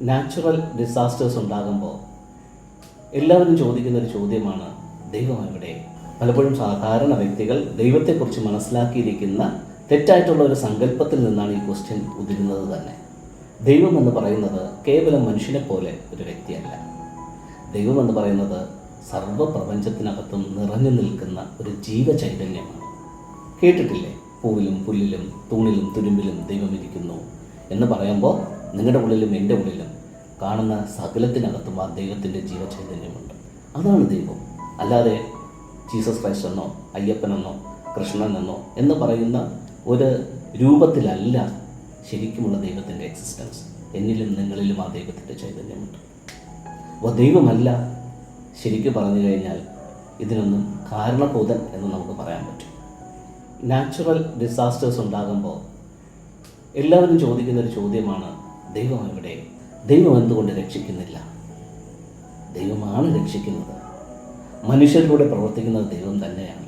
Natural disasters ഉണ്ടാകുമ്പോൾ എല്ലാവരും ചോദിക്കുന്നൊരു ചോദ്യമാണ്, ദൈവം എവിടെ? പലപ്പോഴും സാധാരണ വ്യക്തികൾ ദൈവത്തെക്കുറിച്ച് മനസ്സിലാക്കിയിരിക്കുന്ന തെറ്റായിട്ടുള്ള ഒരു സങ്കല്പത്തിൽ നിന്നാണ് ഈ ക്വസ്റ്റ്യൻ ഉതിരുന്നത് തന്നെ. ദൈവം എന്ന് പറയുന്നത് കേവലം മനുഷ്യനെ പോലെ ഒരു വ്യക്തിയല്ല. ദൈവം എന്ന് പറയുന്നത് സർവ്വപ്രപഞ്ചത്തിനകത്തും നിറഞ്ഞു നിൽക്കുന്ന ഒരു ജീവചൈതന്യമാണ്. കേട്ടിട്ടില്ലേ, പൂവിലും പുല്ലിലും തൂണിലും തുരുമ്പിലും ദൈവം ഇരിക്കുന്നു എന്ന് പറയുമ്പോൾ നിങ്ങളുടെ ഉള്ളിലും എൻ്റെ ഉള്ളിലും കാണുന്ന സകലത്തിനകത്തും ആ ദൈവത്തിൻ്റെ ജീവചൈതന്യമുണ്ട്. അതാണ് ദൈവം. അല്ലാതെ ജീസസ് ക്രൈസ്റ്റ് എന്നോ അയ്യപ്പനെന്നോ കൃഷ്ണനെന്നോ എന്ന് പറയുന്ന ഒരു രൂപത്തിലല്ല ശരിക്കുമുള്ള ദൈവത്തിൻ്റെ എക്സിസ്റ്റൻസ്. എന്നിലും നിങ്ങളിലും ആ ദൈവത്തിൻ്റെ ചൈതന്യമുണ്ട്. അപ്പോൾ ദൈവമല്ല ശരിക്കും പറഞ്ഞു കഴിഞ്ഞാൽ ഇതിനൊന്നും കാരണഭൂതൻ എന്ന് നമുക്ക് പറയാൻ പറ്റും. നാച്ചുറൽ ഡിസാസ്റ്റേഴ്സ് ഉണ്ടാകുമ്പോൾ എല്ലാവരും ചോദിക്കുന്നൊരു ചോദ്യമാണ്, ദൈവം എവിടെ? ദൈവം എന്തുകൊണ്ട് രക്ഷിക്കുന്നില്ല? ദൈവമാണ് രക്ഷിക്കുന്നത്. മനുഷ്യരിലൂടെ പ്രവർത്തിക്കുന്നത് ദൈവം തന്നെയാണ്.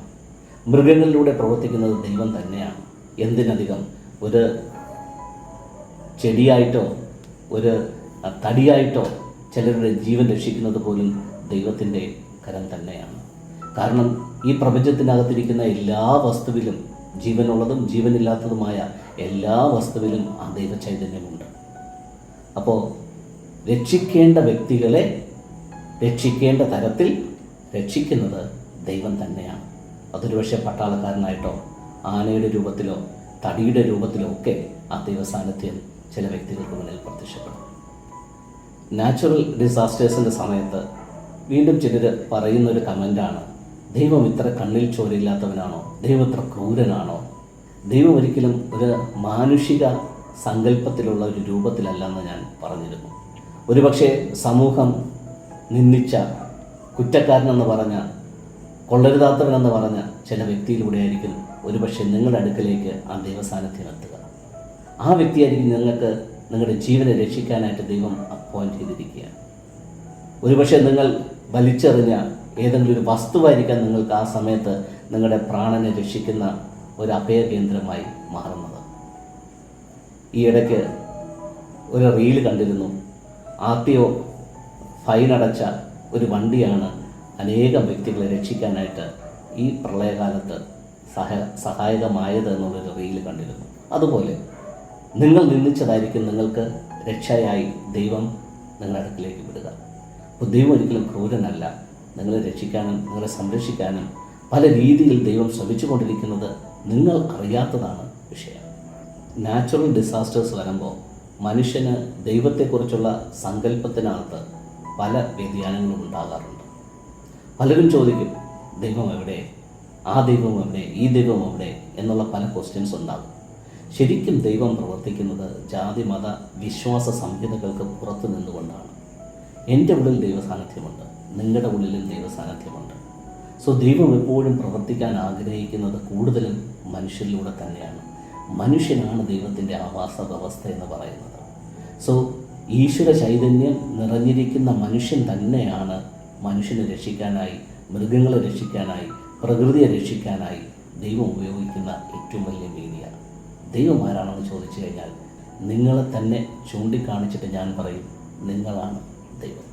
മൃഗങ്ങളിലൂടെ പ്രവർത്തിക്കുന്നത് ദൈവം തന്നെയാണ്. എന്തിനധികം ഒരു ചെടിയായിട്ടോ ഒരു തടിയായിട്ടോ ചിലരുടെ ജീവൻ രക്ഷിക്കുന്നത് പോലും ദൈവത്തിൻ്റെ കരം തന്നെയാണ്. കാരണം ഈ പ്രപഞ്ചത്തിനകത്തിരിക്കുന്ന എല്ലാ വസ്തുവിലും, ജീവനുള്ളതും ജീവനില്ലാത്തതുമായ എല്ലാ വസ്തുവിലും ആ ദൈവചൈതന്യമുണ്ട്. അപ്പോൾ രക്ഷിക്കേണ്ട വ്യക്തികളെ രക്ഷിക്കേണ്ട തരത്തിൽ രക്ഷിക്കുന്നത് ദൈവം തന്നെയാണ്. അതൊരു പക്ഷേ പട്ടാളക്കാരനായിട്ടോ ആനയുടെ രൂപത്തിലോ തടിയുടെ രൂപത്തിലോ ഒക്കെ ആ ദൈവസാന്നിധ്യം ചില വ്യക്തികൾക്ക് മുന്നിൽ പ്രത്യക്ഷപ്പെടും. നാച്ചുറൽ ഡിസാസ്റ്റേഴ്സിൻ്റെ സമയത്ത് വീണ്ടും ചിലർ പറയുന്നൊരു കമൻ്റാണ്, ദൈവം ഇത്ര കണ്ണിൽ ചോരയില്ലാത്തവനാണോ? ദൈവം ഇത്ര ക്രൂരനാണോ? ദൈവം ഒരിക്കലും ഒരു മാനുഷിക സങ്കല്പത്തിലുള്ള ഒരു രൂപത്തിലല്ലെന്ന് ഞാൻ പറഞ്ഞിരുന്നു. ഒരുപക്ഷെ സമൂഹം നിന്ദിച്ച, കുറ്റക്കാരനെന്ന് പറഞ്ഞ, കൊള്ളരുതാത്തവനെന്ന് പറഞ്ഞ ചില വ്യക്തിയിലൂടെയായിരിക്കും ഒരുപക്ഷെ നിങ്ങളുടെ അടുക്കലേക്ക് ആ ദൈവസാന്നിധ്യം എത്തുക. ആ വ്യക്തിയായിരിക്കും നിങ്ങൾക്ക് നിങ്ങളുടെ ജീവനെ രക്ഷിക്കാനായിട്ട് ദൈവം അപ്പോയിൻറ്റ് ചെയ്തിരിക്കുകയാണ്. ഒരുപക്ഷെ നിങ്ങൾ വലിച്ചെറിഞ്ഞ ഏതെങ്കിലും ഒരു വസ്തുവായിരിക്കാം നിങ്ങൾക്ക് ആ സമയത്ത് നിങ്ങളുടെ പ്രാണനെ രക്ഷിക്കുന്ന ഒരു അഭയകേന്ദ്രമായി മാറുന്നത്. ഈ ഇടയ്ക്ക് ഒരു റീൽ കണ്ടിരുന്നു. RTO ഫൈൻ അടച്ച ഒരു വണ്ടിയാണ് അനേകം വ്യക്തികളെ രക്ഷിക്കാനായിട്ട് ഈ പ്രളയകാലത്ത് സഹായകമായത് എന്നുള്ളൊരു റീൽ കണ്ടിരുന്നു. അതുപോലെ നിങ്ങൾ നിന്ദിച്ചതായിരിക്കും നിങ്ങൾക്ക് രക്ഷയായി ദൈവം നിങ്ങളുടെ അടുക്കിലേക്ക് വിടുക. അപ്പോൾ ദൈവം ഒരിക്കലും ക്രൂരനല്ല. നിങ്ങളെ രക്ഷിക്കാനും നിങ്ങളെ സംരക്ഷിക്കാനും പല രീതിയിൽ ദൈവം ശ്രമിച്ചുകൊണ്ടിരിക്കുന്നത് നിങ്ങൾ അറിയാത്തതാണ് വിഷയം. നാച്ചുറൽ ഡിസാസ്റ്റേഴ്സ് വരുമ്പോൾ മനുഷ്യന് ദൈവത്തെക്കുറിച്ചുള്ള സങ്കല്പത്തിനകത്ത് പല വ്യതിയാനങ്ങളും ഉണ്ടാകാറുണ്ട്. പലരും ചോദിക്കും, ദൈവം എവിടെ? ആ ദൈവം എവിടെ? ഈ ദൈവം എവിടെ? എന്നുള്ള പല ക്വസ്റ്റ്യൻസ് ഉണ്ടാകും. ശരിക്കും ദൈവം പ്രവർത്തിക്കുന്നത് ജാതി മത വിശ്വാസ സംഹിതകൾക്ക് പുറത്തു നിന്നുകൊണ്ടാണ്. എൻ്റെ ഉള്ളിൽ ദൈവസാന്നിധ്യമുണ്ട്, നിങ്ങളുടെ ഉള്ളിലും ദൈവസാന്നിധ്യമുണ്ട്. സോ ദൈവം എപ്പോഴും പ്രവർത്തിക്കാൻ ആഗ്രഹിക്കുന്നത് കൂടുതലും മനുഷ്യരിലൂടെ തന്നെയാണ്. മനുഷ്യനാണ് ദൈവത്തിൻ്റെ ആവാസ വ്യവസ്ഥ എന്ന് പറയുന്നത്. സോ ഈശ്വര ചൈതന്യം നിറഞ്ഞിരിക്കുന്ന മനുഷ്യൻ തന്നെയാണ് മനുഷ്യനെ രക്ഷിക്കാനായി, മൃഗങ്ങളെ രക്ഷിക്കാനായി, പ്രകൃതിയെ രക്ഷിക്കാനായി ദൈവം ഉപയോഗിക്കുന്ന ഏറ്റവും വലിയ മീഡിയ. ദൈവം ആരാണെന്ന് ചോദിച്ചു കഴിഞ്ഞാൽ നിങ്ങളെ തന്നെ ചൂണ്ടിക്കാണിച്ചിട്ട് ഞാൻ പറയും, നിങ്ങളാണ് ദൈവം.